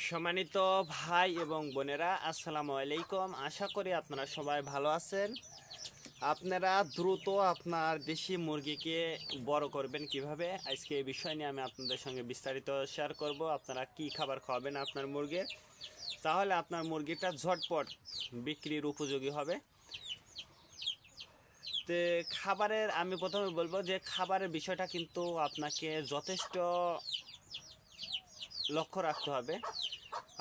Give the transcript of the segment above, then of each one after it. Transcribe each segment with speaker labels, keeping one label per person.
Speaker 1: সম্মানিত ভাই এবং বোনেরা, আসসালামু আলাইকুম। আশা করি আপনারা সবাই ভালো আছেন। আপনারা দ্রুত আপনার দেশি মুরগিকে বড় করবেন কিভাবে, আজকে এই বিষয় নিয়ে আমি আপনাদের সঙ্গে বিস্তারিত শেয়ার করব। আপনারা কি খাবার খাওয়াবেন আপনার মুরগির, তাহলে আপনার মুরগিটা ঝটপট বিক্রির উপযোগী হবে। তো খাবারের আমি প্রথমে বলবো যে খাবারের বিষয়টা কিন্তু আপনাকে যথেষ্ট লক্ষ্য রাখতে হবে।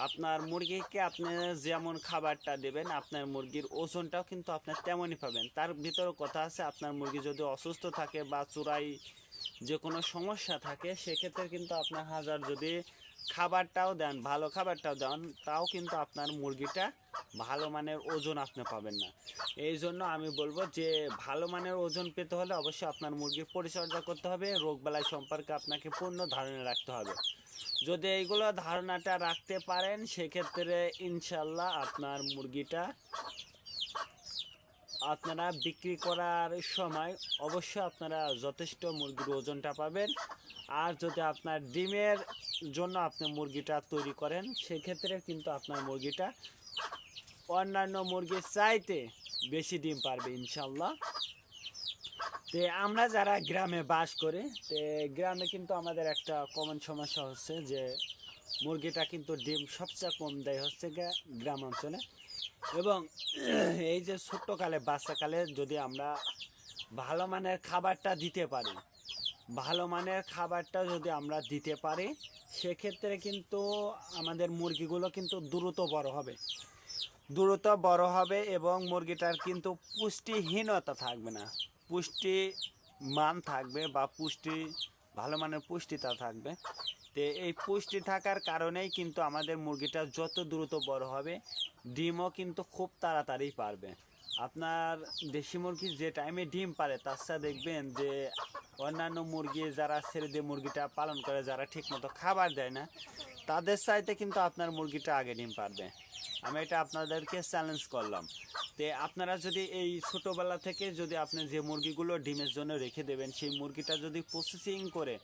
Speaker 1: আপনার মুরগিকে আপনি যেমন খাবারটা দেবেন, আপনার মুরগির ওজনটাও কিন্তু আপনার তেমনই পাবেন। তার ভিতরে কথা আছে, আপনার মুরগি যদি অসুস্থ থাকে বা চূড়ায় যে কোনো সমস্যা থাকে, সেক্ষেত্রে কিন্তু আপনার হাজার যদি খাবারটাও দেন, ভালো খাবারটাও দেন, তাও কিন্তু আপনার মুরগিটা ভালো মানের ওজন আপনি পাবেন না। এই জন্য আমি বলবো যে ভালো মানের ওজন পেতে হলে অবশ্যই আপনার মুরগির পরিচর্যা করতে হবে, রোগবালাই সম্পর্কে আপনাকে পূর্ণ ধারণা রাখতে হবে। যদি এইগুলো ধারণাটা রাখতে পারেন, সেক্ষেত্রে ইনশাল্লাহ আপনার মুরগিটা আপনারা বিক্রি করার সময় অবশ্যই আপনারা যথেষ্ট মুরগির ওজনটা পাবেন। আর যদি আপনার ডিমের জন্য আপনি মুরগিটা তৈরি করেন, সেক্ষেত্রে কিন্তু আপনার মুরগিটা অন্যান্য মুরগির চাইতে বেশি ডিম পারবে ইনশাল্লাহ। তো আমরা যারা গ্রামে বাস করি, তো গ্রামে কিন্তু আমাদের একটা কমন সমস্যা হচ্ছে যে মুরগিটা কিন্তু ডিম সবচেয়ে কম দেয় হচ্ছে গ্রাম অঞ্চলে। এবং এই যে ছোট্টকালে বাচ্চাকালে যদি আমরা ভালো মানের খাবারটা দিতে পারি, ভালো মানের খাবারটা যদি আমরা দিতে পারি, সেক্ষেত্রে কিন্তু আমাদের মুরগিগুলো কিন্তু দ্রুত বড় হবে, দ্রুত বড় হবে এবং মুরগিটার কিন্তু পুষ্টিহীনতা থাকবে না, পুষ্টি মান থাকবে বা পুষ্টি ভালো মানের পুষ্টিটা থাকবে। তো এই পুষ্টি থাকার কারণেই কিন্তু আমাদের মুরগিটা যত দ্রুত বড় হবে, ডিমও কিন্তু খুব তাড়াতাড়ি পারবে। আপনার দেশি মুরগি যে টাইমে ডিম পারে, তার সাথে দেখবেন যে অন্যান্য মুরগি যারা ছেড়ে দিয়ে মুরগিটা পালন করে, যারা ঠিকমতো খাবার দেয় না, তাদের চাইতে কিন্তু আপনার মুরগিটা আগে ডিম পারবে। আমি এটা আপনাদেরকে চ্যালেঞ্জ করলাম। তো আপনারা যদি এই ছোটোবেলা থেকে যদি আপনি যে মুরগিগুলো ডিমের জন্য রেখে দেবেন, সেই মুরগিটা যদি প্রসেসিং করে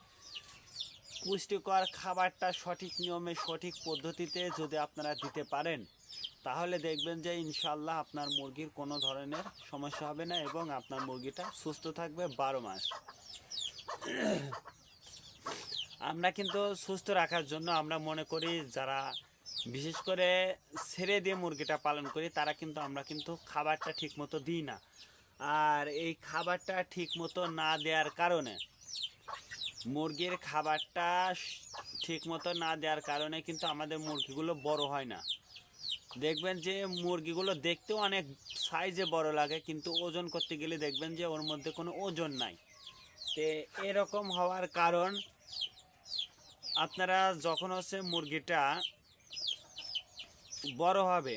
Speaker 1: পুষ্টিকর খাবারটা সঠিক নিয়মে সঠিক পদ্ধতিতে যদি আপনারা দিতে পারেন, তাহলে দেখবেন যে ইনশাল্লাহ আপনার মুরগির কোনো ধরনের সমস্যা হবে না এবং আপনার মুরগিটা সুস্থ থাকবে 12 মাস। আমরা কিন্তু সুস্থ রাখার জন্য আমরা মনে করি, যারা বিশেষ করে ছেড়ে দিয়ে মুরগিটা পালন করি, তারা কিন্তু আমরা কিন্তু খাবারটা ঠিক মতো দিই না। আর এই খাবারটা ঠিক মতো না দেওয়ার কারণে, মুরগির খাবারটা ঠিক মতো না দেওয়ার কারণে কিন্তু আমাদের মুরগিগুলো বড় হয় না। দেখবেন যে মুরগিগুলো দেখতেও অনেক সাইজে বড় লাগে, কিন্তু ওজন করতে গেলে দেখবেন যে ওর মধ্যে কোনো ওজন নাই। তো এরকম হওয়ার কারণ, আপনারা যখন হচ্ছে মুরগিটা বড় হবে,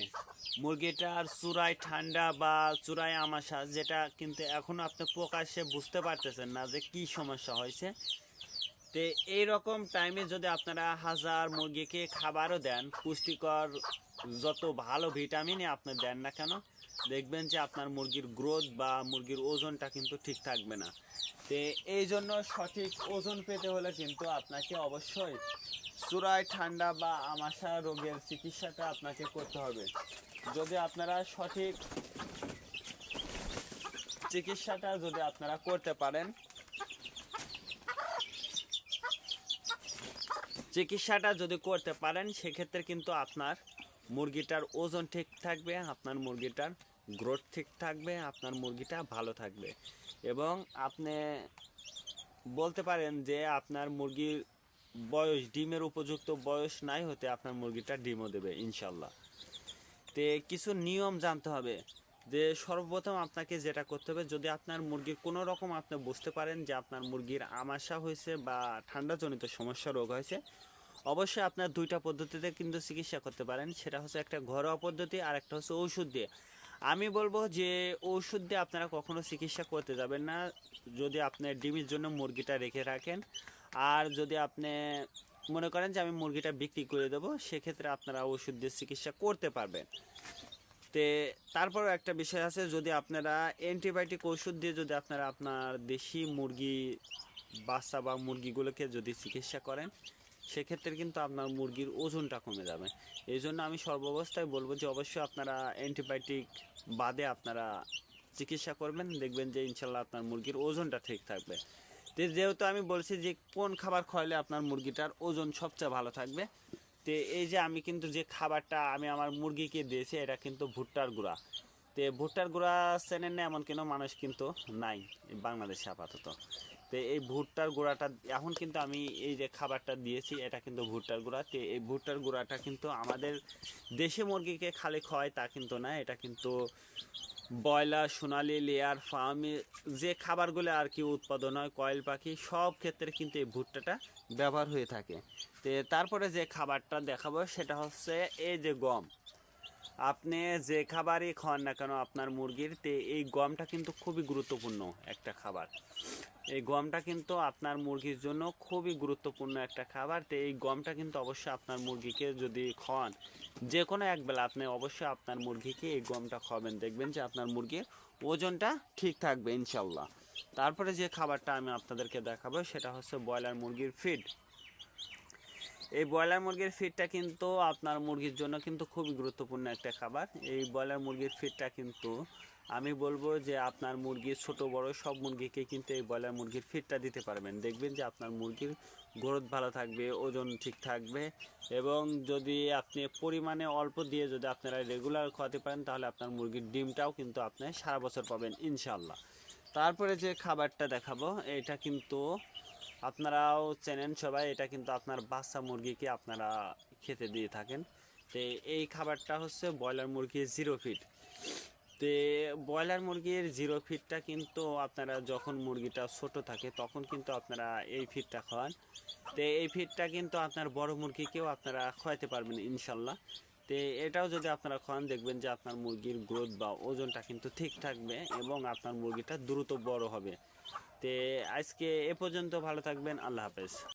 Speaker 1: মুরগিটার চূড়ায় ঠান্ডা বা চূড়ায় আমাশা, যেটা কিন্তু এখনও আপনি প্রকাশ্যে বুঝতে পারতেছেন না যে কি সমস্যা হয়েছে। তো এইরকম টাইমে যদি আপনারা হাজার মুরগিকে খাবারও দেন, পুষ্টিকর যত ভালো ভিটামিনই আপনি দেন না কেন, দেখবেন যে আপনার মুরগির গ্রোথ বা মুরগির ওজনটা কিন্তু ঠিক থাকবে না। তো এই জন্য সঠিক ওজন পেতে হলে কিন্তু আপনাকে অবশ্যই চূড়ায় ঠান্ডা বা আমাশা রোগের চিকিৎসাটা আপনাকে করতে হবে। যদি আপনারা সঠিক চিকিৎসাটা যদি আপনারা করতে পারেন, সেক্ষেত্রে কিন্তু আপনার মুরগিটার ওজন ঠিক থাকবে, আপনার মুরগিটার গ্রোথ ঠিক থাকবে, আপনার মুরগিটা ভালো থাকবে। এবং আপনি বলতে পারেন যে আপনার মুরগির বয়স, ডিমের উপযুক্ত বয়স নাই হতে আপনার মুরগিটা ডিমও দেবে ইনশাল্লাহ। তে কিছু নিয়ম জানতে হবে। যে সর্বপ্রথম আপনাকে যেটা করতে হবে, যদি আপনার মুরগির কোনো রকম আপনি বুঝতে পারেন যে আপনার মুরগির আমাশা হয়েছে বা ঠান্ডাজনিত সমস্যা রোগ হয়েছে, অবশ্যই আপনার দুইটা পদ্ধতিতে কিন্তু চিকিৎসা করতে পারেন। সেটা হচ্ছে একটা ঘরোয়া পদ্ধতি আর একটা হচ্ছে ঔষধ দিয়ে। আমি বলবো যে ঔষধ দিয়ে আপনারা কখনো চিকিৎসা করতে যাবেন না, যদি আপনি ডিমের জন্য মুরগিটা রেখে রাখেন। আর যদি আপনি মনে করেন যে আমি মুরগিটা বিক্রি করে দেবো, সেক্ষেত্রে আপনারা ওষুধ দিয়ে চিকিৎসা করতে পারবেন। তে তারপরও একটা বিষয় আছে, যদি আপনারা অ্যান্টিবায়োটিক ওষুধ দিয়ে যদি আপনারা আপনার দেশি মুরগি বাচ্চা বা মুরগিগুলোকে যদি চিকিৎসা করেন, সেক্ষেত্রে কিন্তু আপনার মুরগির ওজনটা কমে যাবে। এই জন্য আমি সর্বাবস্থায় বলবো যে অবশ্যই আপনারা অ্যান্টিবায়োটিক বাদে আপনারা চিকিৎসা করবেন, দেখবেন যে ইনশাল্লাহ আপনার মুরগির ওজনটা ঠিক থাকবে। তো যেহেতু আমি বলছি যে কোন খাবার খাওয়ালে আপনার মুরগিটার ওজন সবচেয়ে ভালো থাকবে, তো এই যে আমি কিন্তু যে খাবারটা আমি আমার মুরগিকে দিয়েছি এটা কিন্তু ভুট্টার গুঁড়া। তো ভুট্টার গুঁড়া চেনেন না এমন কোনো মানুষ কিন্তু নাই বাংলাদেশে আপাতত। তো এই ভুট্টার গুঁড়াটা এখন কিন্তু আমি এই যে খাবারটা দিয়েছি এটা কিন্তু ভুট্টার গুঁড়া। তো এই ভুট্টার গুঁড়াটা কিন্তু আমাদের দেশি মুরগিকে খালি খাওয়ায় তা কিন্তু না, এটা কিন্তু ব্রয়লার, সোনালি, লেয়ার, ফার্মে যে খাবারগুলো আর কি উৎপাদন হয়, কয়েল পাখি, সব ক্ষেত্রে কিন্তু এই ভুট্টাটা ব্যবহার হয়ে থাকে। তো তারপরে যে খাবারটা দেখাবো সেটা হচ্ছে এই যে গম। আপনি যে খাবারই খাওয়ান না কেন আপনার মুরগির, তে এই গমটা কিন্তু খুবই গুরুত্বপূর্ণ একটা খাবার। এই গমটা কিন্তু আপনার মুরগির জন্য খুবই গুরুত্বপূর্ণ একটা খাবার। তো এই গমটা কিন্তু অবশ্যই আপনার মুরগিকে যদি খাওয়ান, যে কোনো একবেলা আপনি অবশ্যই আপনার মুরগিকে এই গমটা খাওয়াবেন, দেখবেন যে আপনার মুরগির ওজনটা ঠিক থাকবে ইনশাল্লাহ। তারপরে যে খাবারটা আমি আপনাদেরকে দেখাবো সেটা হচ্ছে ব্রয়লার মুরগির ফিড। এই ব্রয়লার মুরগির ফিডটা কিন্তু আপনার মুরগির জন্য কিন্তু খুবই গুরুত্বপূর্ণ একটা খাবার। এই ব্রয়লার মুরগির ফিডটা কিন্তু আমি বলবো যে আপনার মুরগির ছোট বড় সব মুরগিকে কিন্তু এই ব্রয়লার মুরগির ফিডটা দিতে পারবেন, দেখবেন যে আপনার মুরগির গ্রোথ ভালো থাকবে, ওজন ঠিক থাকবে। এবং যদি আপনি পরিমাণে অল্প দিয়ে যদি আপনারা রেগুলার খাওয়াতে পারেন তাহলে আপনার মুরগির ডিমটাও কিন্তু আপনি সারা বছর পাবেন ইনশাল্লাহ। তারপরে যে খাবারটা দেখাবো এটা কিন্তু আপনারাও চেনেন সবাই, এটা কিন্তু আপনার বাচ্চা মুরগিকে আপনারা খেতে দিয়ে থাকেন। তো এই খাবারটা হচ্ছে ব্রয়লার মুরগির জিরো ফিড। তো ব্রয়লার মুরগির জিরো ফিডটা কিন্তু আপনারা যখন মুরগিটা ছোট থাকে তখন কিন্তু আপনারা এই ফিডটা খাওয়ান। তো এই ফিডটা কিন্তু আপনার বড় মুরগিকেও আপনারা খাওয়াতে পারবেন ইনশাল্লাহ। তো এটাও যদি আপনারা খাওয়ান দেখবেন যে আপনার মুরগির গ্রোথ বা ওজনটা কিন্তু ঠিক থাকবে এবং আপনার মুরগিটা দ্রুত বড় হবে। তো আজকে এ পর্যন্ত, ভালো থাকবেন, আল্লাহ হাফেজ।